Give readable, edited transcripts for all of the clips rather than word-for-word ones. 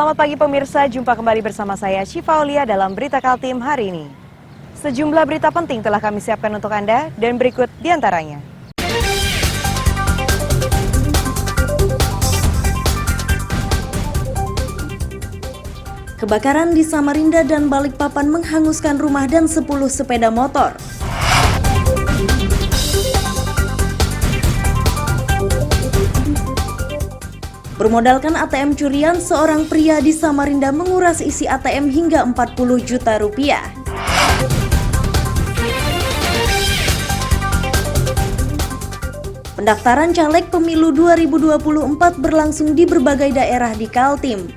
Selamat pagi pemirsa, jumpa kembali bersama saya Syifa Aulia dalam Berita Kaltim hari ini. Sejumlah berita penting telah kami siapkan untuk Anda dan berikut diantaranya. Kebakaran di Samarinda dan Balikpapan menghanguskan rumah dan 10 sepeda motor. Bermodalkan ATM curian, seorang pria di Samarinda menguras isi ATM hingga 40 juta rupiah. Pendaftaran caleg pemilu 2024 berlangsung di berbagai daerah di Kaltim.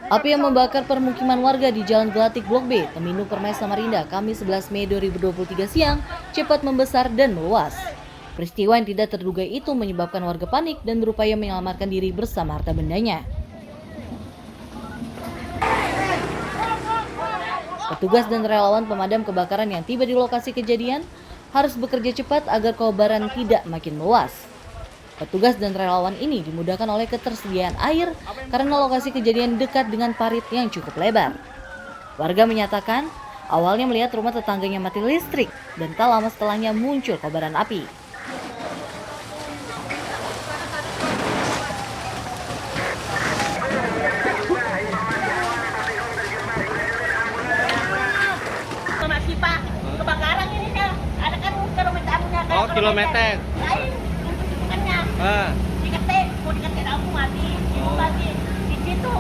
Api yang membakar permukiman warga di Jalan Gelatik Blok B, Temindung Permai Samarinda, Kamis 11 Mei 2023 siang, cepat membesar dan meluas. Peristiwa yang tidak terduga itu menyebabkan warga panik dan berupaya menyelamatkan diri bersama harta bendanya. Petugas dan relawan pemadam kebakaran yang tiba di lokasi kejadian harus bekerja cepat agar kobaran tidak makin meluas. Petugas dan relawan ini dimudahkan oleh ketersediaan air karena lokasi kejadian dekat dengan parit yang cukup lebar. Warga menyatakan awalnya melihat rumah tetangganya mati listrik dan tak lama setelahnya muncul kobaran api. Kebakaran ini ada kan kilometernya kan. Oh, kilometer. Lain tuntukannya. Diketik, mau diketik aku mati. Ibu lagi di situ.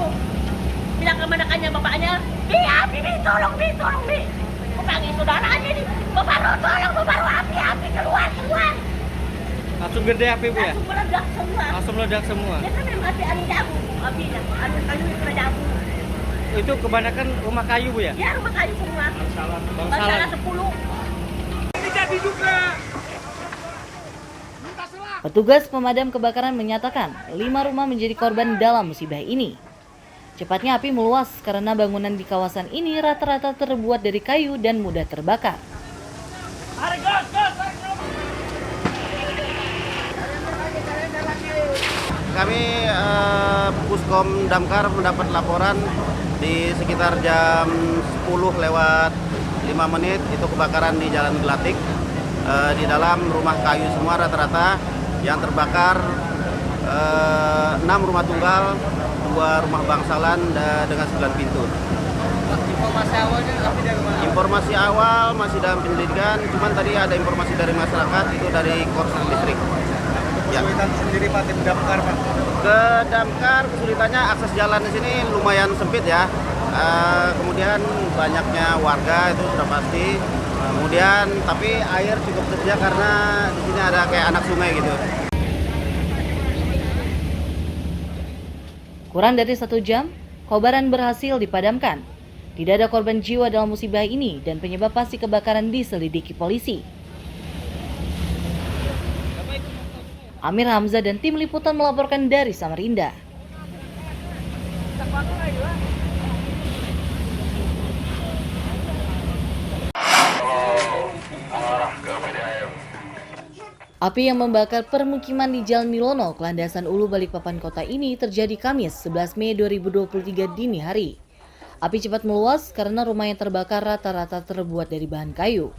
Bilang ke manakannya bapaknya, Bi, tolong Bi. Aku panggil saudaranya nih, Bapak tolong, api keluar. Langsung gede api, Bu ya? Langsung meledak semua. Dia kan memang anu jagung, apinya, anu itu jagung. Itu kebanyakan rumah kayu, Bu ya? Ya, rumah kayu semua. Bangsalan 10. Jadi juga. Petugas pemadam kebakaran menyatakan 5 rumah menjadi korban dalam musibah ini. Cepatnya api meluas karena bangunan di kawasan ini rata-rata terbuat dari kayu dan mudah terbakar. Kami Puskom Damkar mendapat laporan di sekitar jam 10 lewat 5 menit itu kebakaran di Jalan Gelatik. Di dalam rumah kayu semua rata-rata yang terbakar 6 rumah tunggal, 2 rumah bangsalan dengan 9 pintu. Informasi awalnya api dari mana? Informasi awal masih dalam penyelidikan, cuman tadi ada informasi dari masyarakat itu dari Korsel Listrik. Kesulitan sendiri Pak tim damkar, Pak. Ke damkar kesulitannya akses jalan di sini lumayan sempit ya. Kemudian banyaknya warga itu sudah pasti. Kemudian tapi air cukup tersedia karena di sini ada kayak anak sungai gitu. Kurang dari 1 jam, kobaran berhasil dipadamkan. Tidak ada korban jiwa dalam musibah ini dan penyebab pasti kebakaran diselidiki polisi. Amir Hamzah dan tim liputan melaporkan dari Samarinda. Api yang membakar permukiman di Jalan Milono, Landasan Ulu Balikpapan kota ini terjadi Kamis 11 Mei 2023 dini hari. Api cepat meluas karena rumah yang terbakar rata-rata terbuat dari bahan kayu.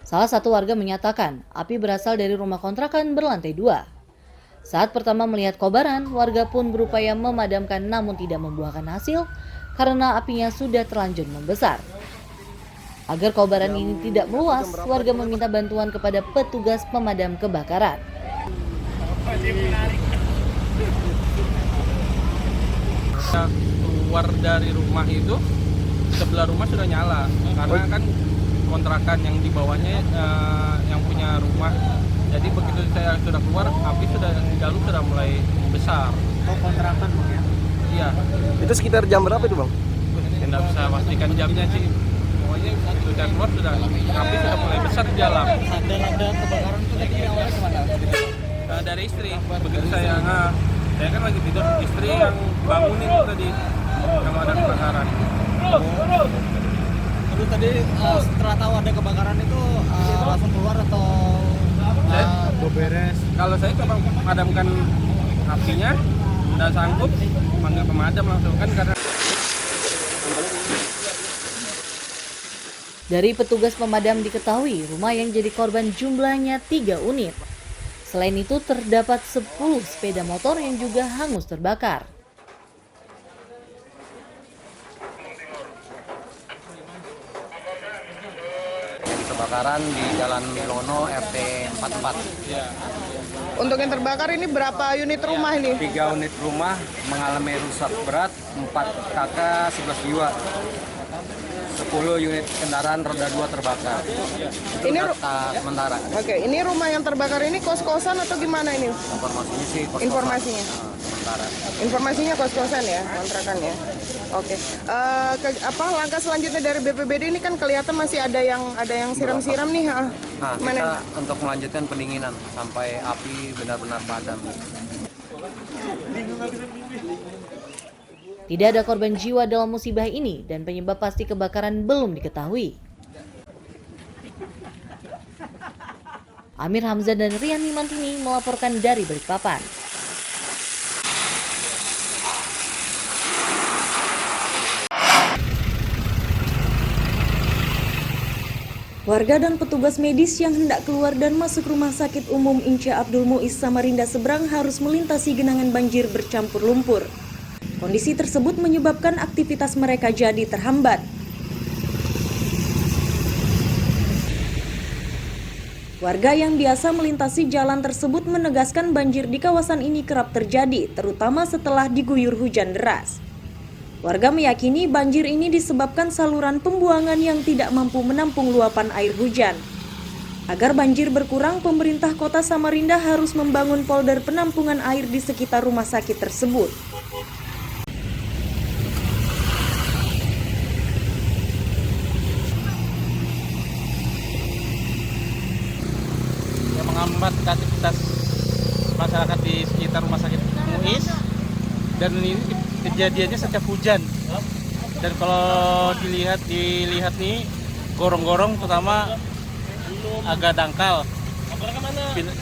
Salah satu warga menyatakan api berasal dari rumah kontrakan berlantai 2. Saat pertama melihat kobaran, warga pun berupaya memadamkan namun tidak membuahkan hasil karena apinya sudah terlanjur membesar. Agar kobaran ini tidak meluas, warga meminta bantuan kepada petugas pemadam kebakaran. Keluar dari rumah itu, sebelah rumah sudah nyala, karena kan kontrakan yang di bawahnya yang punya rumah. Jadi begitu saya sudah keluar, api sudah di dalam sudah mulai besar. Oh, kontrakan Bang ya? Iya. Itu sekitar jam berapa itu Bang? Tidak bisa pastikan jamnya sih. Pokoknya sudah keluar api sudah mulai besar di dalam. Ada kebakaran itu tadi awalnya gimana? Dari istri. Begitu saya kan lagi tidur, istri yang bangunin itu tadi yang ada kebakaran. Terus tadi setelah tahu ada kebakaran itu langsung keluar atau beres? Kalau saya coba memadamkan apinya, udah sanggup panggil pemadam langsung kan karena. Dari petugas pemadam diketahui rumah yang jadi korban jumlahnya 3 unit. Selain itu terdapat 10 sepeda motor yang juga hangus terbakar. Kebakaran di Jalan Milono RT 44. Untuk yang terbakar ini berapa unit rumah ini? 3 unit rumah mengalami rusak berat, 4 kakak, 11 jiwa. 10 unit kendaraan roda 2 terbakar. Ini data sementara. Oke, ini rumah yang terbakar ini kos-kosan atau gimana ini? Informasinya sih kos-kosan. Informasinya? Sementara. Informasinya kos-kosan ya, kontrakan ya. Oke. Langkah selanjutnya dari BPBD ini kan kelihatan masih ada yang siram-siram nih. Nah, Gimana? kita untuk melanjutkan pendinginan sampai api benar-benar padam. Tidak ada korban jiwa dalam musibah ini dan penyebab pasti kebakaran belum diketahui. Amir Hamzah dan Rian Mantini melaporkan dari Balikpapan. Warga dan petugas medis yang hendak keluar dan masuk Rumah Sakit Umum Inca Abdul Muiz Samarinda Seberang harus melintasi genangan banjir bercampur lumpur. Kondisi tersebut menyebabkan aktivitas mereka jadi terhambat. Warga yang biasa melintasi jalan tersebut menegaskan banjir di kawasan ini kerap terjadi, terutama setelah diguyur hujan deras. Warga meyakini banjir ini disebabkan saluran pembuangan yang tidak mampu menampung luapan air hujan. Agar banjir berkurang, pemerintah Kota Samarinda harus membangun polder penampungan air di sekitar rumah sakit tersebut. Yang menghambat aktivitas masyarakat di sekitar Rumah Sakit Muiz, dan ini kejadiannya setiap hujan. Dan kalau dilihat nih gorong-gorong terutama agak dangkal,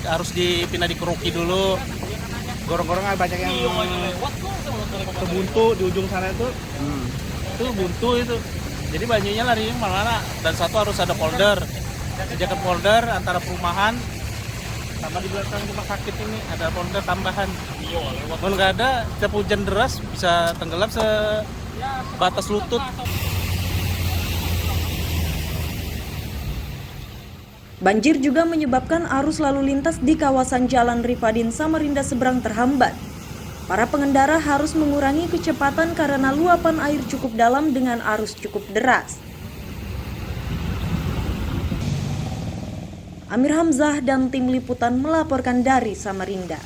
harus dipindah dikeruki dulu. Gorong-gorong banyak yang terbuntu di ujung sana itu buntu itu. Jadi banjirnya lari mana-mana, dan satu harus ada polder. Sediakan polder antara perumahan sama di belakang rumah sakit ini ada polder tambahan. Kalau nggak ada, setiap hujan deras bisa tenggelam sebatas lutut. Banjir juga menyebabkan arus lalu lintas di kawasan Jalan Rifadin Samarinda Seberang terhambat. Para pengendara harus mengurangi kecepatan karena luapan air cukup dalam dengan arus cukup deras. Amir Hamzah dan tim liputan melaporkan dari Samarinda.